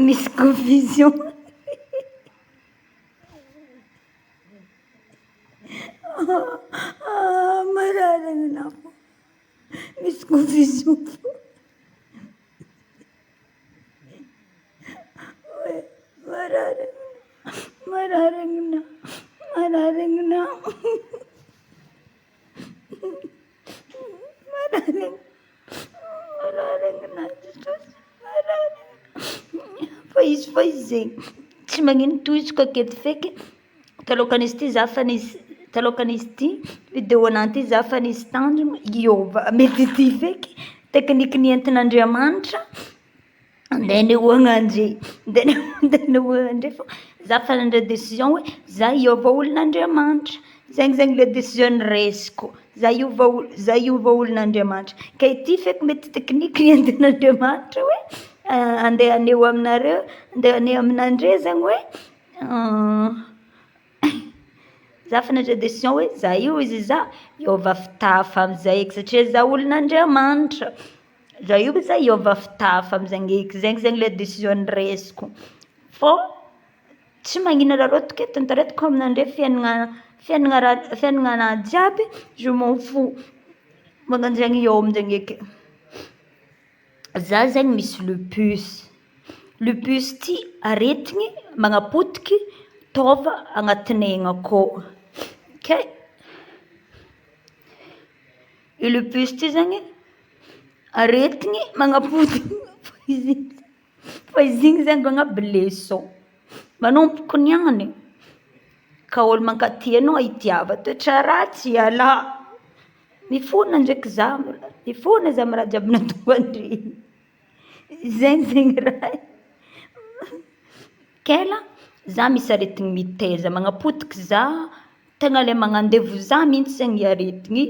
misy confusion. Mararagna fô. Misy confusion fô. Mararagna. Mararagna. Mararagna. Fa izy zegny tsy magnino tohiziko aketo feky talôkan'izy ty za fa nisy talôkan'izy ty vidéo anah ty za fa nisy tanjona iôva mety ty feky tekniky nentin'Andriamanitra andeha nehoagna andre andeha nehoagna andre fô za fa nandray décision hoe za hiôva olon'Andriamanitra zegny le décision niraisiko za hiova olon'Andriamanitra ka ity feky mety tekniky nentin'Andriamanitra hoe andeha aneho aminareo andeha aneho aminandre zegny hoe za fa nandray décision hoe za io izy za hiôva fitafy am'zay eky satria za olon'Andriamanitra za io za hiôva fitafy am'zagny eky zegny le décision niraisiko fô tsy magnino raha rôtiko eto nitaretiko aminandre fiaignana anahy jiaby je m'en fous magnano zegny io aminjegny eky za zegny misy lupus ty aretigny magnapotiky taova agnatin'ny aigna akao kay io lupus ty zegny aretigny magnapotiky fa izy igny zegny agnaby leçon manompoko niany ka ôlo mankaty anao hitiava toetra ratsy alà mifona ndraiky za mifona za amy raha jiaby natao andre zegny raha kela za misy aretigny mitaiza magnapotiky za tegna le magnandevo za mihitsy zegny aretigny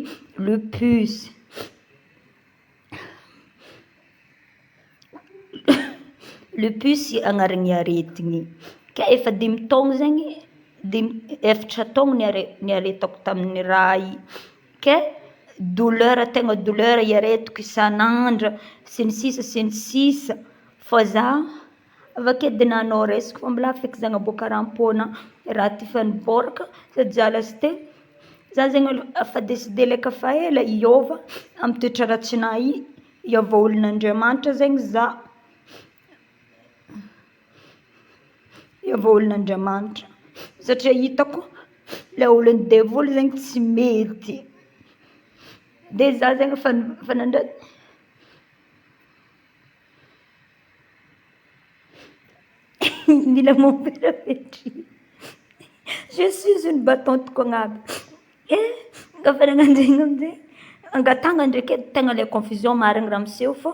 lupus lupus agnarany aretigny ka efa 5 taogno zegny 4 taogno niaretako tamin'ny raha io ka douleur tegna douleur iaretiko isan'andro sy ny sisa fô za avake dinanao raisiko fa mbola feky za agnaboaka raha am-pôna raha ty fa nibôraka sady za lasite za zegny efa décidé laika fa ela hiôva amy toetra ratsinahy io hiôva olon'Andriamanitra zegny za hiôva olon'Andriamanitra satria hitako le olon'ny devoly zegny tsy mety de za zegny fa nandray mila mampiravetry je suis une battante ko agnaby ka fa nagnano zegny amizay angatanga ndraiky edy tegna le confusion marigny raha miseho fô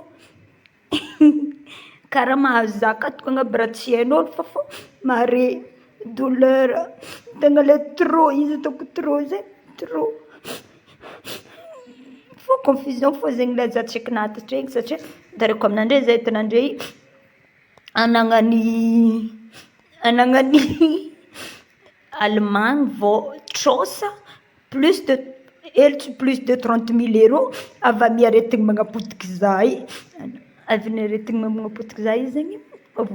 karaha mahazo za akatoko agnaby raha tsy hain'ôlo fa fô mare douleur tegna le trop izy ataoko trop zegny trop fô confusion fô zegny le za tsy haiko nahatatra igny satria tareko aminandre za hitanandre anagnany Allemagne vao trôsa plus de 30 000 euros avy miaretigny magnapotiky za avy niaretigny magnapotiky za izy zegny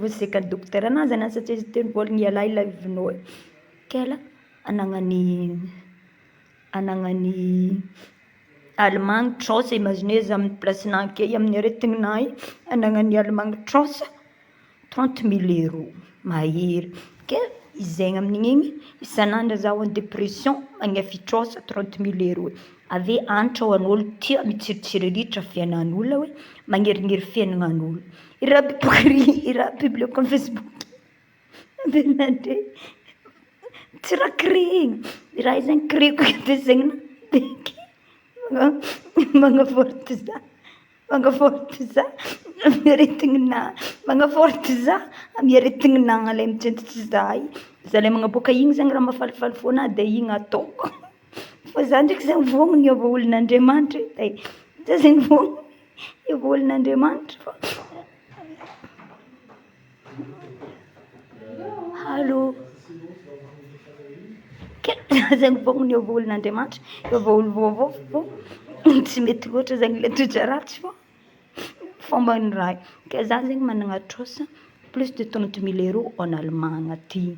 voasekany docteur anazy ana satria izy teo nivôlagna ialahy ilavinao kela anagnany Allemagne trôsa imagine za amin'ny placenah ake amin'ny aretigninah anagnany Allemagne trôsa 30 000 euros mahery ke izy zegny amin'igny isan'andro zaho en dépression magnefi trôsa 30 000 euros ave antitra ho an'olo tia mitsiritsiriritra fiainan'olona hoe magnerinery fiaignan'olo i raha public am Facebook avenandre tsy raha créegny raha io zegny créeko de zegny beky magnaforty za amy aretigninah magnaforty za amy aretigninah le mitsentitry za za le magnaboaka igny zegny raha mahafalifaly foana de igny ataoko fa za ndraiky zegny vognogny hiôva olon'Andriamanitra za zegny vognogny hiôva olon'Andriamanitra fa allô za zegny vognogny hiôva olon'Andriamanitra hiôva olo vaovao fô tsy mety loatra zegny le toetra ratsy fô fomba ny raha ka za zegny managna trôsa plus de 30 000 € en Allemagne aty.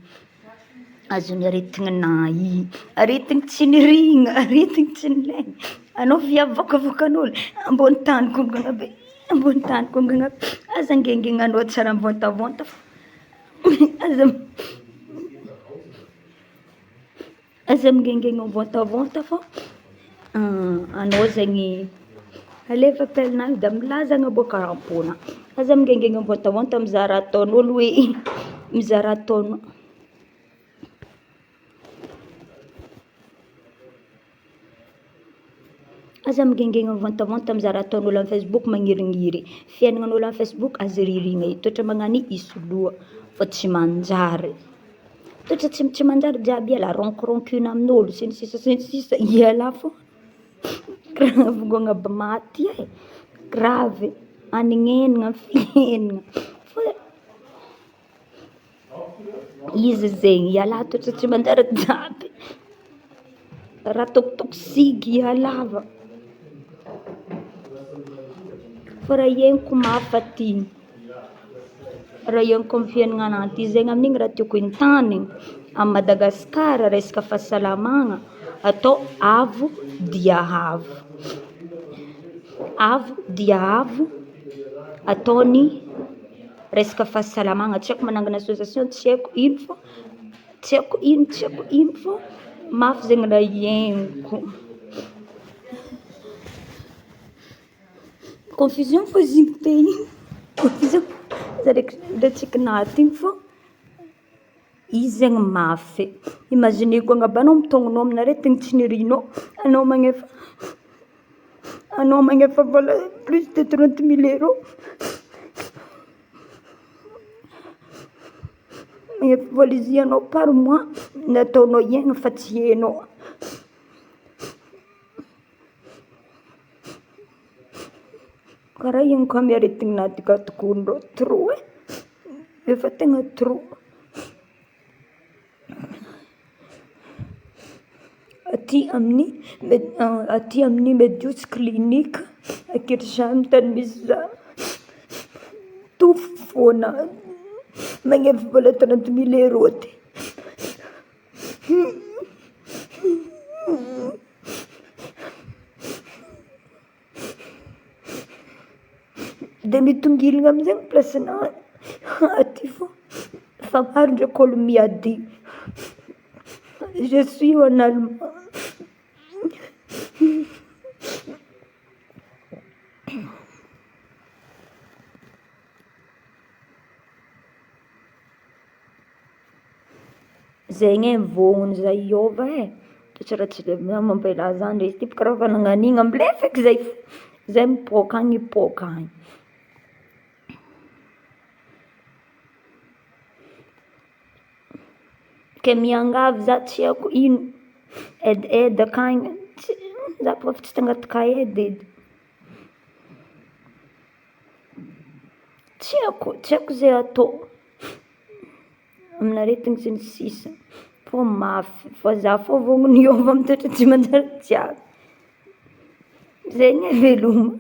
Azony aretigninay, aretigny tsy nirigna, aretigny tsy nilaigna. Anao viavokavokan'olo, ambony tany kongana be, ambony tany kongana be. Aza angengenanao tsara mivantavanta fa aza mingengegna mivantavanta fa anao zegny alefa apelinazy da milazagna boka am-pona. Aza mingengegna mivantavanta mizaha raha ataon'olo hoe mizaha raha ataonao. Aza mingengegna mivantavanta mizaha raha ataon'olo amin'ny Facebook magnirigniry. Fiaignan'olo amin'ny Facebook aza ririgna, toetra magnano io isoloa fa tsy manjary. Toetra tsy manjary jiaby iala, rancune amin'olo sy ny sisa iala fô grave ngôgnaba maty e, grave anignenina fiaignana fa izy zegny iala toetra tsy manjary jiaby, raha toxique ialava. Fa raha iainako mafy aty, raha iainako amin'ny fiaignana aty zegny amin'igny raha tiako hintany à Madagasikara resaka fahasalamagna atao avo dia avo, avo dia avo ataony resaka fahasalamagna. Tsy haiko manangana association, tsy haiko ino fô tsy haiko ino fô mafy zegny raha iainako. Confusion fô izy igny teo igny, confusion retsarekiretsikinah igny fô izy zegny mafy. Imagine koa angamba anao mitôgno amin'aretigny tsy nirignao, anao magnefa vola plus de 30 000 €, magnefa vola izy anao par mois nataonao iaigna fa tsy hainao. Karaha igny koa amin'ny aretigninah ty ka tokonindreo trop e, efa tegna trop. Aty amin'ny Medios clinique ankehitriny tany misy zaho tofo foana magnefa vola 30 000 € ty. De mitongilana amizay placenah aty fô fa maro ndraiky olo miady je suis en Allemagne. Zegny e vognony zay hiova e, toetra tsy de mampalaza andré izy ty bôka raha nagnan'igny amble feky zay mipoaka agny hipoaka agny. Ke miangavy za tsy haiko ino aide akagny, za boka tsy tangataka aide edy. Tsy haiko zay atao amin'aretigny sy ny sisa fô mafy, fa za fô vognony hiova amin'ny toetra tsy manjary jiaby, zegny e veloma.